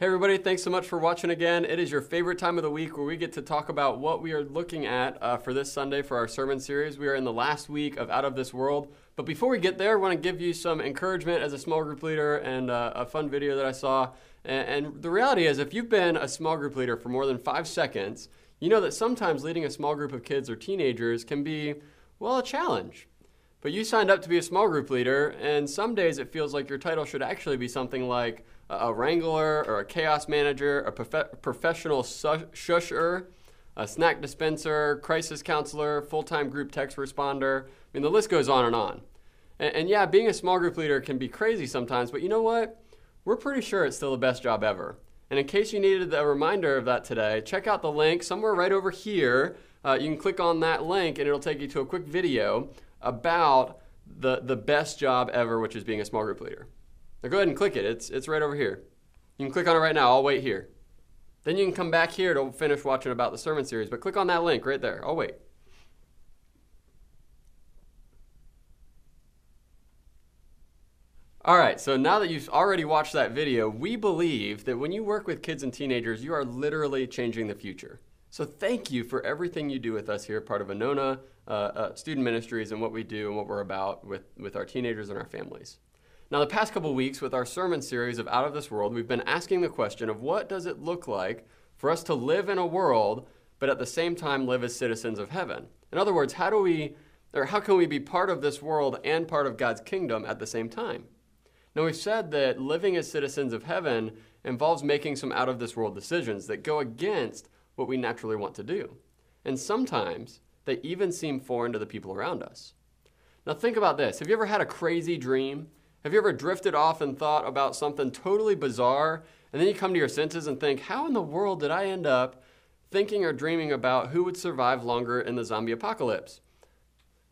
Hey everybody, thanks so much for watching again. It is your favorite time of the week where we get to talk about what we are looking at for this Sunday for our sermon series. We are in the last week of Out of This World. But before we get there, I want to give you some encouragement as a small group leader and a fun video that I saw. And the reality is, if you've been a small group leader for more than 5 seconds, you know that sometimes leading a small group of kids or teenagers can be, well, a challenge. But you signed up to be a small group leader, and some days it feels like your title should actually be something like a wrangler or a chaos manager, a professional shusher, a snack dispenser, crisis counselor, full-time group text responder. I mean, the list goes on and on. And yeah, being a small group leader can be crazy sometimes, but you know what? We're pretty sure it's still the best job ever. And in case you needed a reminder of that today, check out the link somewhere right over here. You can click on that link and it'll take you to a quick video about the best job ever, which is being a small group leader. Now go ahead and click it. It's right over here. You can click on it right now. I'll wait here. Then you can come back here to finish watching about the sermon series, but click on that link right there. I'll wait. All right, so now that you've already watched that video, we believe that when you work with kids and teenagers, you are literally changing the future. So thank you for everything you do with us here, part of Anona Student Ministries, and what we do and what we're about with our teenagers and our families. Now, the past couple weeks with our sermon series of Out of This World, we've been asking the question of what does it look like for us to live in a world, but at the same time live as citizens of heaven? In other words, how can we be part of this world and part of God's kingdom at the same time? Now, we've said that living as citizens of heaven involves making some out-of-this-world decisions that go against what we naturally want to do. And sometimes they even seem foreign to the people around us. Now, think about this. Have you ever had a crazy dream? Have you ever drifted off and thought about something totally bizarre, and then you come to your senses and think, how in the world did I end up thinking or dreaming about who would survive longer in the zombie apocalypse?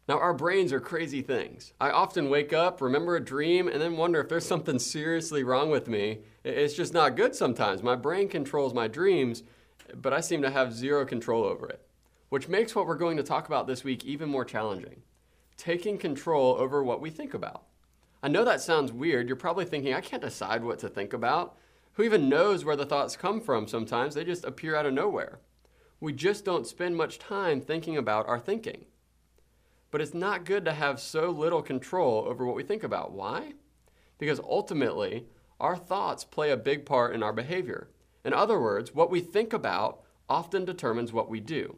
Now, our brains are crazy things. I often wake up, remember a dream, and then wonder if there's something seriously wrong with me. It's just not good sometimes. My brain controls my dreams, but I seem to have zero control over it, which makes what we're going to talk about this week even more challenging. Taking control over what we think about. I know that sounds weird. You're probably thinking, I can't decide what to think about. Who even knows where the thoughts come from sometimes? They just appear out of nowhere. We just don't spend much time thinking about our thinking. But it's not good to have so little control over what we think about. Why? Because ultimately, our thoughts play a big part in our behavior. In other words, what we think about often determines what we do.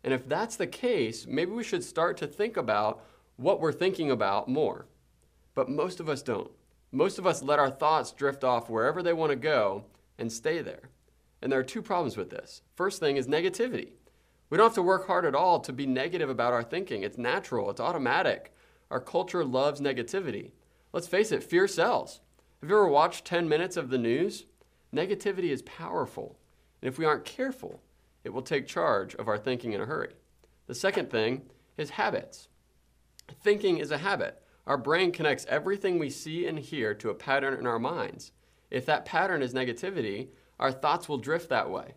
And if that's the case, maybe we should start to think about what we're thinking about more. But most of us don't. Most of us let our thoughts drift off wherever they want to go and stay there. And there are two problems with this. First thing is negativity. We don't have to work hard at all to be negative about our thinking. It's natural. It's automatic. Our culture loves negativity. Let's face it, fear sells. Have you ever watched 10 minutes of the news? Negativity is powerful. And if we aren't careful, it will take charge of our thinking in a hurry. The second thing is habits. Thinking is a habit. Our brain connects everything we see and hear to a pattern in our minds. If that pattern is negativity, our thoughts will drift that way.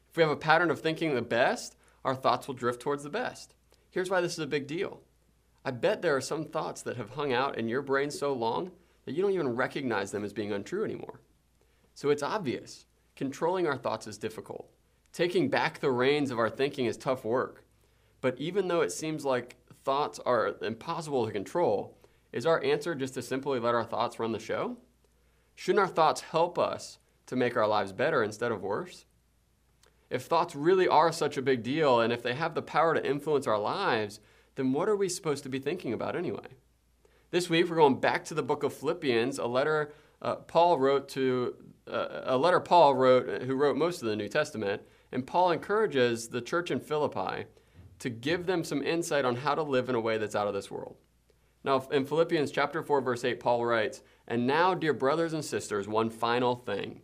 If we have a pattern of thinking the best, our thoughts will drift towards the best. Here's why this is a big deal. I bet there are some thoughts that have hung out in your brain so long that you don't even recognize them as being untrue anymore. So it's obvious. Controlling our thoughts is difficult. Taking back the reins of our thinking is tough work. But even though it seems like thoughts are impossible to control, is our answer just to simply let our thoughts run the show? Shouldn't our thoughts help us to make our lives better instead of worse? If thoughts really are such a big deal, and if they have the power to influence our lives, then what are we supposed to be thinking about anyway? This week, we're going back to the book of Philippians, a letter Paul wrote, who wrote most of the New Testament, and Paul encourages the church in Philippi to give them some insight on how to live in a way that's out of this world. Now, in Philippians chapter 4, verse 8, Paul writes, "And now, dear brothers and sisters, one final thing."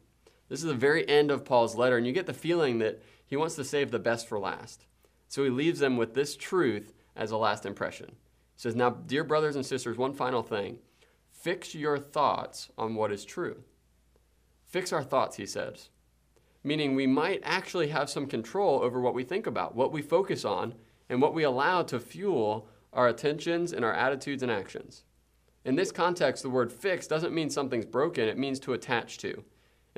This is the very end of Paul's letter, and you get the feeling that he wants to save the best for last. So he leaves them with this truth as a last impression. He says, "Now, dear brothers and sisters, one final thing. Fix your thoughts on what is true." Fix our thoughts, he says. Meaning we might actually have some control over what we think about, what we focus on, and what we allow to fuel our attentions and our attitudes and actions. In this context, the word fix doesn't mean something's broken, it means to attach to.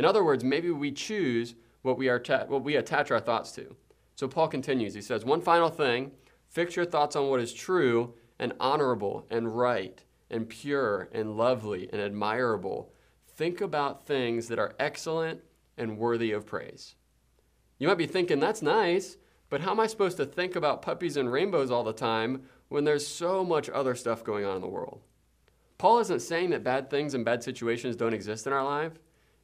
In other words, maybe we choose what we attach our thoughts to. So Paul continues. He says, one final thing, fix your thoughts on what is true and honorable and right and pure and lovely and admirable. Think about things that are excellent and worthy of praise. You might be thinking, that's nice, but how am I supposed to think about puppies and rainbows all the time when there's so much other stuff going on in the world? Paul isn't saying that bad things and bad situations don't exist in our life.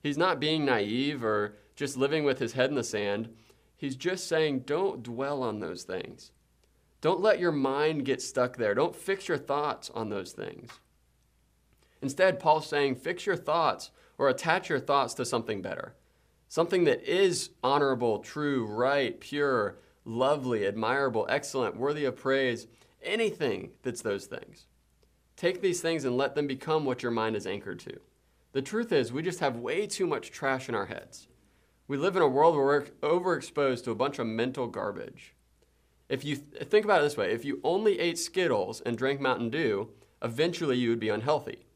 He's not being naive or just living with his head in the sand. He's just saying, don't dwell on those things. Don't let your mind get stuck there. Don't fix your thoughts on those things. Instead, Paul's saying, fix your thoughts or attach your thoughts to something better. Something that is honorable, true, right, pure, lovely, admirable, excellent, worthy of praise, anything that's those things. Take these things and let them become what your mind is anchored to. The truth is, we just have way too much trash in our heads. We live in a world where we're overexposed to a bunch of mental garbage. If you think about it this way, if you only ate Skittles and drank Mountain Dew, eventually you would be unhealthy.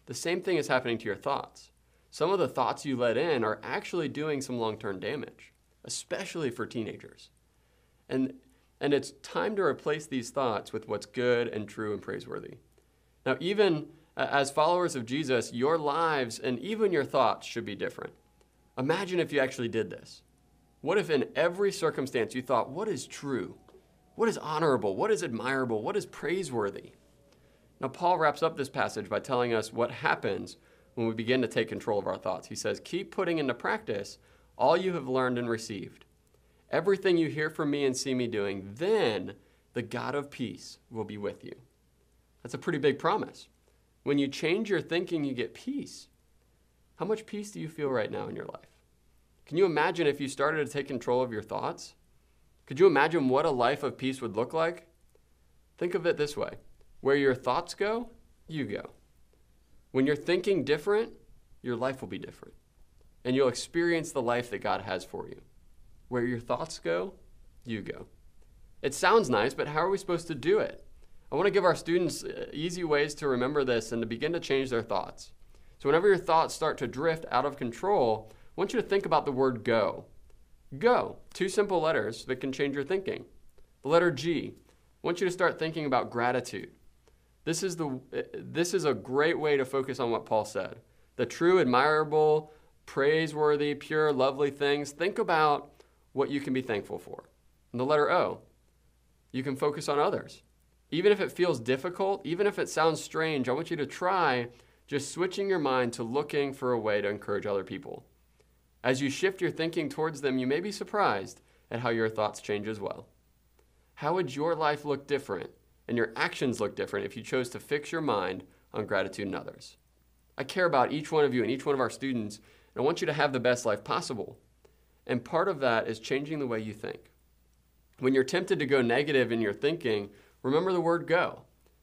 The same thing is happening to your thoughts. Some of the thoughts you let in are actually doing some long-term damage, especially for teenagers. And it's time to replace these thoughts with what's good and true and praiseworthy. Now, even as followers of Jesus, your lives and even your thoughts should be different. Imagine if you actually did this. What if in every circumstance you thought, what is true? What is honorable? What is admirable? What is praiseworthy? Now, Paul wraps up this passage by telling us what happens when we begin to take control of our thoughts. He says, keep putting into practice all you have learned and received. Everything you hear from me and see me doing, then the God of peace will be with you. That's a pretty big promise. When you change your thinking, you get peace. How much peace do you feel right now in your life? Can you imagine if you started to take control of your thoughts? Could you imagine what a life of peace would look like? Think of it this way. Where your thoughts go, you go. When you're thinking different, your life will be different. And you'll experience the life that God has for you. Where your thoughts go, you go. It sounds nice, but how are we supposed to do it? I want to give our students easy ways to remember this and to begin to change their thoughts. So whenever your thoughts start to drift out of control, I want you to think about the word go. Go, 2 simple letters that can change your thinking. The letter G, I want you to start thinking about gratitude. This is a great way to focus on what Paul said. The true, admirable, praiseworthy, pure, lovely things. Think about what you can be thankful for. And the letter O, you can focus on others. Even if it feels difficult, even if it sounds strange, I want you to try just switching your mind to looking for a way to encourage other people. As you shift your thinking towards them, you may be surprised at how your thoughts change as well. How would your life look different and your actions look different if you chose to fix your mind on gratitude in others? I care about each one of you and each one of our students, and I want you to have the best life possible. And part of that is changing the way you think. When you're tempted to go negative in your thinking, remember the word go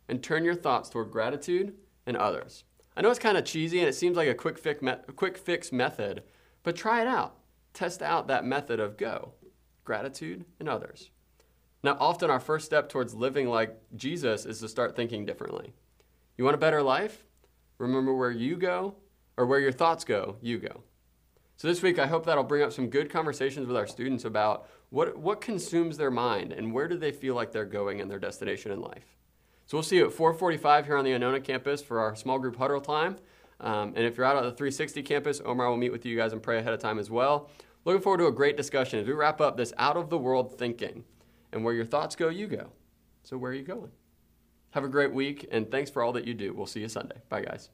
and turn your thoughts toward gratitude and others. I know it's kind of cheesy and it seems like a quick fix method, but try it out. Test out that method of go, gratitude and others. Now, often our first step towards living like Jesus is to start thinking differently. You want a better life? Remember where you go, or where your thoughts go, you go. So this week, I hope that'll bring up some good conversations with our students about what consumes their mind and where do they feel like they're going in their destination in life. So we'll see you at 4:45 here on the Onona campus for our small group huddle time. And if you're out at the 360 campus, Omar will meet with you guys and pray ahead of time as well. Looking forward to a great discussion as we wrap up this out-of-the-world thinking. And where your thoughts go, you go. So where are you going? Have a great week, and thanks for all that you do. We'll see you Sunday. Bye, guys.